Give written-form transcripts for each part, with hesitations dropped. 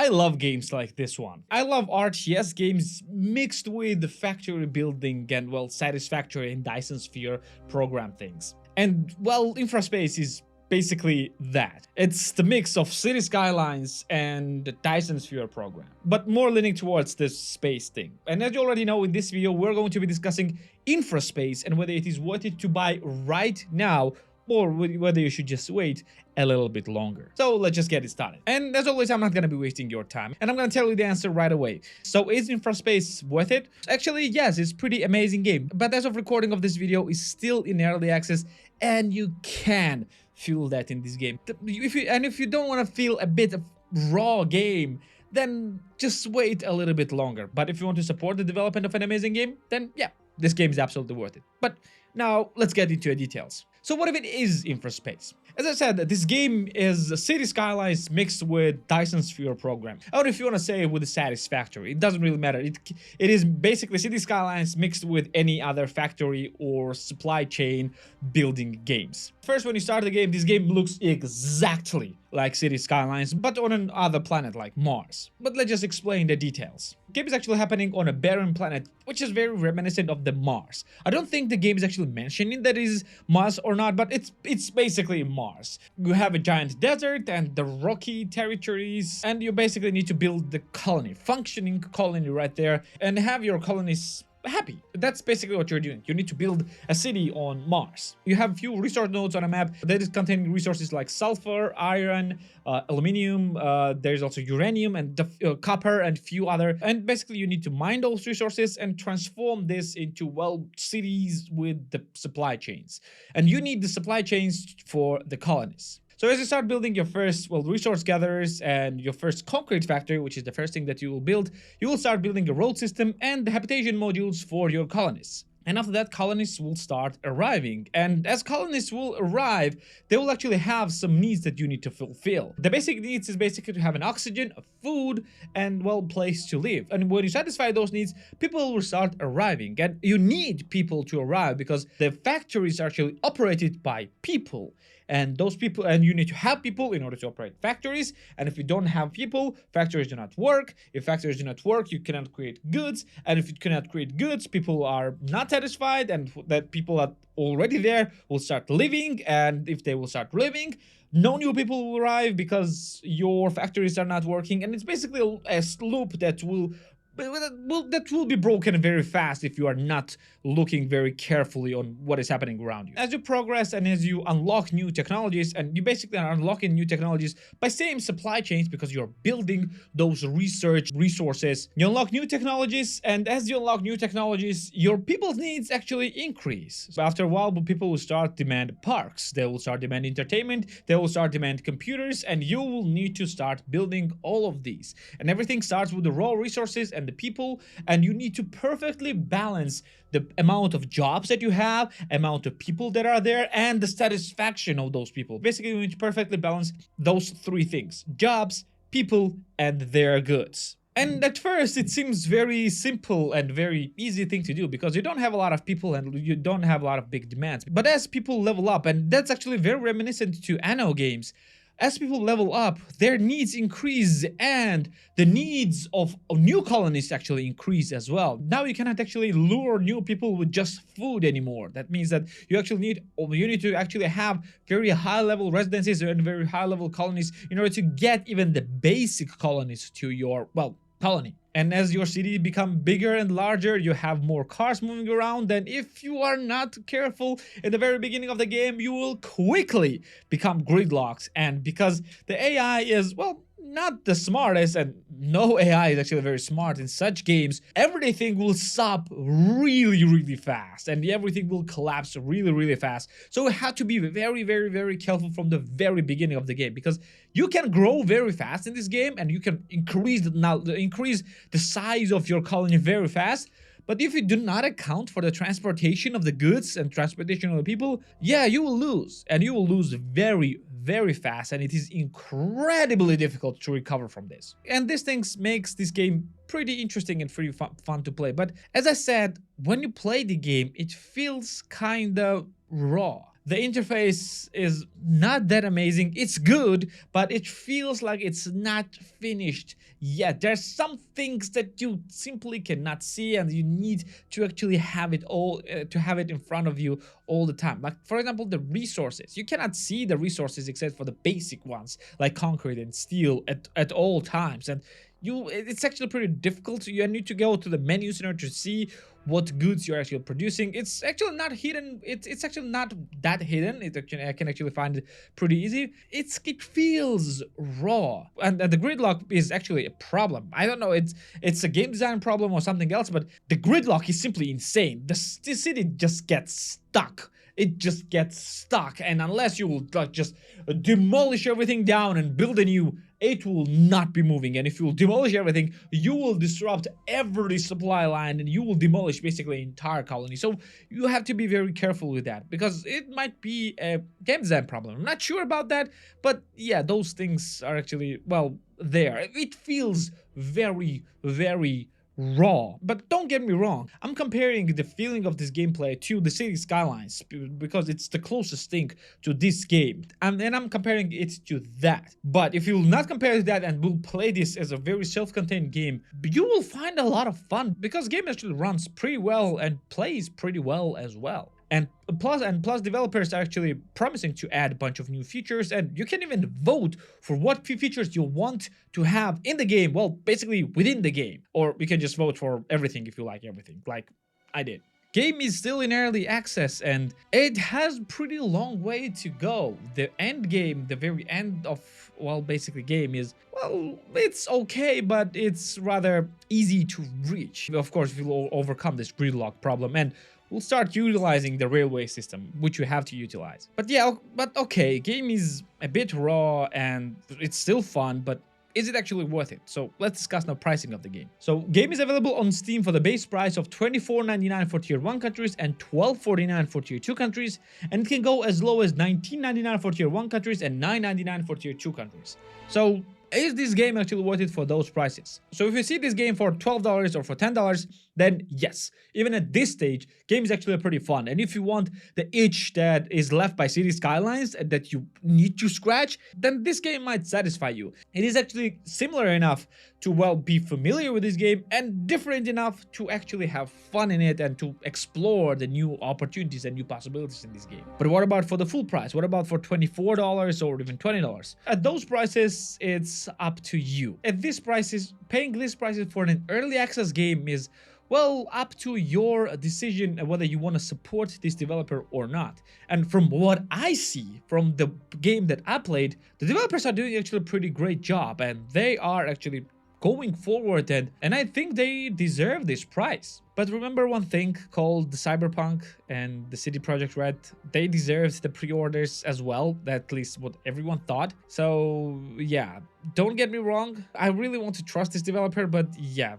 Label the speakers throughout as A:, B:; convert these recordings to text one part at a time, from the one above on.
A: love games like this one. I love RTS games mixed with the factory building and, well, Satisfactory and Dyson Sphere program things. And, well, Infraspace is basically that. It's the mix of Cities Skylines and the Dyson Sphere program, but more leaning towards this space thing. And as you already know, in this video, we're going to be discussing Infraspace and whether it is worth it to buy right now or whether you should just wait a little bit longer. So let's just get it started. And as always, I'm not gonna be wasting your time, and I'm gonna tell you the answer right away. So is Infraspace worth it? Actually, yes, it's a pretty amazing game, but as of recording of this video, it's still in early access, and you can feel that in this game. If you don't want to feel a bit of raw game, then just wait a little bit longer. But if you want to support the development of an amazing game, then yeah, this game is absolutely worth it. But now let's get into the details. So what if it is Infraspace? As I said, this game is City Skylines mixed with Dyson Sphere program. Or if you want to say with the Satisfactory, it doesn't really matter. It is basically City Skylines mixed with any other factory or supply chain building games. First, when you start the game, this game looks exactly like City Skylines, but on another planet like Mars. But let's just explain the details. The game is actually happening on a barren planet, which is very reminiscent of the Mars. I don't think the game is actually mentioning that it is Mars or not, but it's basically Mars. You have a giant desert and the rocky territories, and you basically need to build the colony, functioning colony right there, and have your colonies happy. That's basically what you're doing. You need to build a city on Mars. You have a few resource nodes on a map that is containing resources like sulfur, iron, aluminium, there's also uranium and copper and few other. And basically you need to mine those resources and transform this into, well, cities with the supply chains. And you need the supply chains for the colonies. So as you start building your first, well, resource gatherers and your first concrete factory, which is the first thing that you will build, you will start building a road system and the habitation modules for your colonies. And after that, colonists will start arriving. And as colonists will arrive, they will actually have some needs that you need to fulfill. The basic needs is basically to have an oxygen, a food, and, well, place to live. And when you satisfy those needs, people will start arriving. And you need people to arrive because the factories are actually operated by people. And those people, and you need to have people in order to operate factories. And if you don't have people, factories do not work. If factories do not work, you cannot create goods. And if you cannot create goods, people are not satisfied, and that people are already there will start living. And if they will start living, no new people will arrive because your factories are not working. And it's basically a loop that will be broken very fast if you are not looking very carefully on what is happening around you. As you progress and as you unlock new technologies, and you basically are unlocking new technologies by same supply chains because you're building those research resources. You unlock new technologies, and as you unlock new technologies, your people's needs actually increase. So after a while, people will start demand parks, they will start demand entertainment, they will start demand computers, and you will need to start building all of these. And everything starts with the raw resources and the people, and you need to perfectly balance the amount of jobs that you have, amount of people that are there, and the satisfaction of those people. Basically, you need to perfectly balance those three things: jobs, people, and their goods. And at first, it seems very simple and very easy thing to do because you don't have a lot of people and you don't have a lot of big demands. But as people level up, and that's actually very reminiscent to Anno games, as people level up, their needs increase and the needs of new colonies actually increase as well. Now you cannot actually lure new people with just food anymore. That means that you need to actually have very high level residencies and very high level colonies in order to get even the basic colonies to your, well, colony. And as your city become bigger and larger, you have more cars moving around, and if you are not careful in the very beginning of the game, you will quickly become gridlocked. And because the AI is, well, not the smartest, and no AI is actually very smart in such games, everything will stop really fast and everything will collapse really fast. So you have to be very careful from the very beginning of the game, because you can grow very fast in this game and you can increase the size of your colony very fast. But if you do not account for the transportation of the goods and transportation of the people, yeah, you will lose. And you will lose very fast, and it is incredibly difficult to recover from this. And these things makes this game pretty interesting and pretty fun to play. But as I said, when you play the game, it feels kinda raw. The interface is not that amazing. It's good, but it feels like it's not finished yet. There's some things that you simply cannot see, and you need to actually have it all to have it in front of you all the time. Like, for example, the resources. You cannot see the resources except for the basic ones like concrete and steel at all times, and it's actually pretty difficult. You need to go to the menus in order to see what goods you're actually producing. It's actually not hidden. It's actually not that hidden. I can actually find it pretty easy. It feels raw, and the gridlock is actually a problem. I don't know, it's a game design problem or something else, but the gridlock is simply insane. The city just gets stuck. It just gets stuck, and unless you will like just demolish everything down and build a new, it will not be moving. And if you will demolish everything, you will disrupt every supply line and you will demolish basically an entire colony. So you have to be very careful with that, because it might be a game design problem. I'm not sure about that, but yeah, those things are actually, well, there. It feels very, very raw. But don't get me wrong, I'm comparing the feeling of this gameplay to the Cities Skylines because it's the closest thing to this game, and I'm comparing it to that. But if you will not compare to that and will play this as a very self-contained game, you will find a lot of fun, because game actually runs pretty well and plays pretty well as well. And plus developers are actually promising to add a bunch of new features, and you can even vote for what features you want to have in the game, well, basically within the game. Or you can just vote for everything if you like everything, like I did. Game is still in early access and it has pretty long way to go. The end game, the very end of, well, basically game is, well, it's okay, but it's rather easy to reach. Of course, if you overcome this gridlock problem, and we'll start utilizing the railway system, which you have to utilize. But yeah, but okay, game is a bit raw and it's still fun, but is it actually worth it? So let's discuss now pricing of the game. So game is available on Steam for the base price of $24.99 for tier 1 countries and $12.49 for tier 2 countries, and it can go as low as $19.99 for tier 1 countries and $9.99 for tier 2 countries. So is this game actually worth it for those prices? So if you see this game for $12 or for $10, then yes, even at this stage, game is actually pretty fun. And if you want the itch that is left by Cities Skylines and that you need to scratch, then this game might satisfy you. It is actually similar enough to, well, be familiar with this game and different enough to actually have fun in it and to explore the new opportunities and new possibilities in this game. But what about for the full price? What about for $24 or even $20? At those prices, it's up to you. At these prices, paying these prices for an early access game is, well, up to your decision whether you want to support this developer or not. And from what I see from the game that I played, the developers are doing actually a pretty great job, and they are actually going forward, and I think they deserve this price. But remember one thing called the Cyberpunk and the CD Projekt Red, they deserved the pre-orders as well, at least what everyone thought. So yeah, don't get me wrong, I really want to trust this developer, but yeah,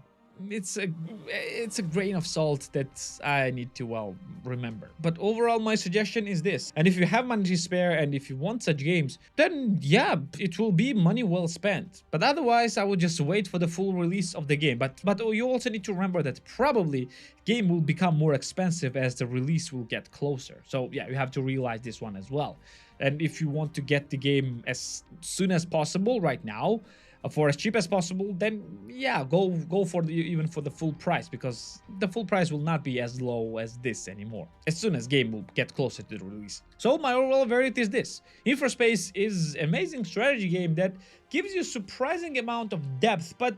A: it's a grain of salt that I need to, well, remember. But overall, my suggestion is this, and if you have money to spare and if you want such games, then yeah, it will be money well spent. But otherwise, I would just wait for the full release of the game. But you also need to remember that probably game will become more expensive as the release will get closer. So yeah, you have to realize this one as well. And if you want to get the game as soon as possible right now, for as cheap as possible, then yeah, go for even for the full price, because the full price will not be as low as this anymore as soon as game will get closer to the release. So my overall verdict is this: Infraspace is an amazing strategy game that gives you a surprising amount of depth, but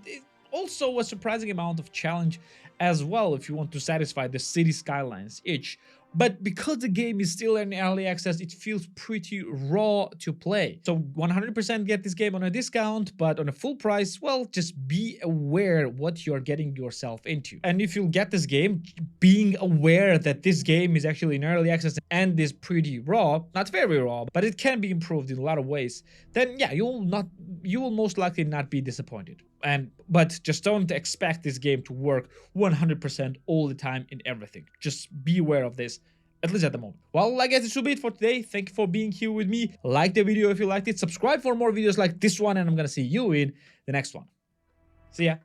A: also a surprising amount of challenge as well if you want to satisfy the City Skylines itch. But because the game is still in early access, it feels pretty raw to play. So 100% get this game on a discount, but on a full price, well, just be aware what you're getting yourself into. And if you get this game, being aware that this game is actually in early access and is pretty raw, not very raw, but it can be improved in a lot of ways, then yeah, you will most likely not be disappointed. But just don't expect this game to work 100% all the time in everything. Just be aware of this, at least at the moment. Well, I guess this will be it for today. Thank you for being here with me. Like the video if you liked it. Subscribe for more videos like this one, and I'm gonna see you in the next one. See ya.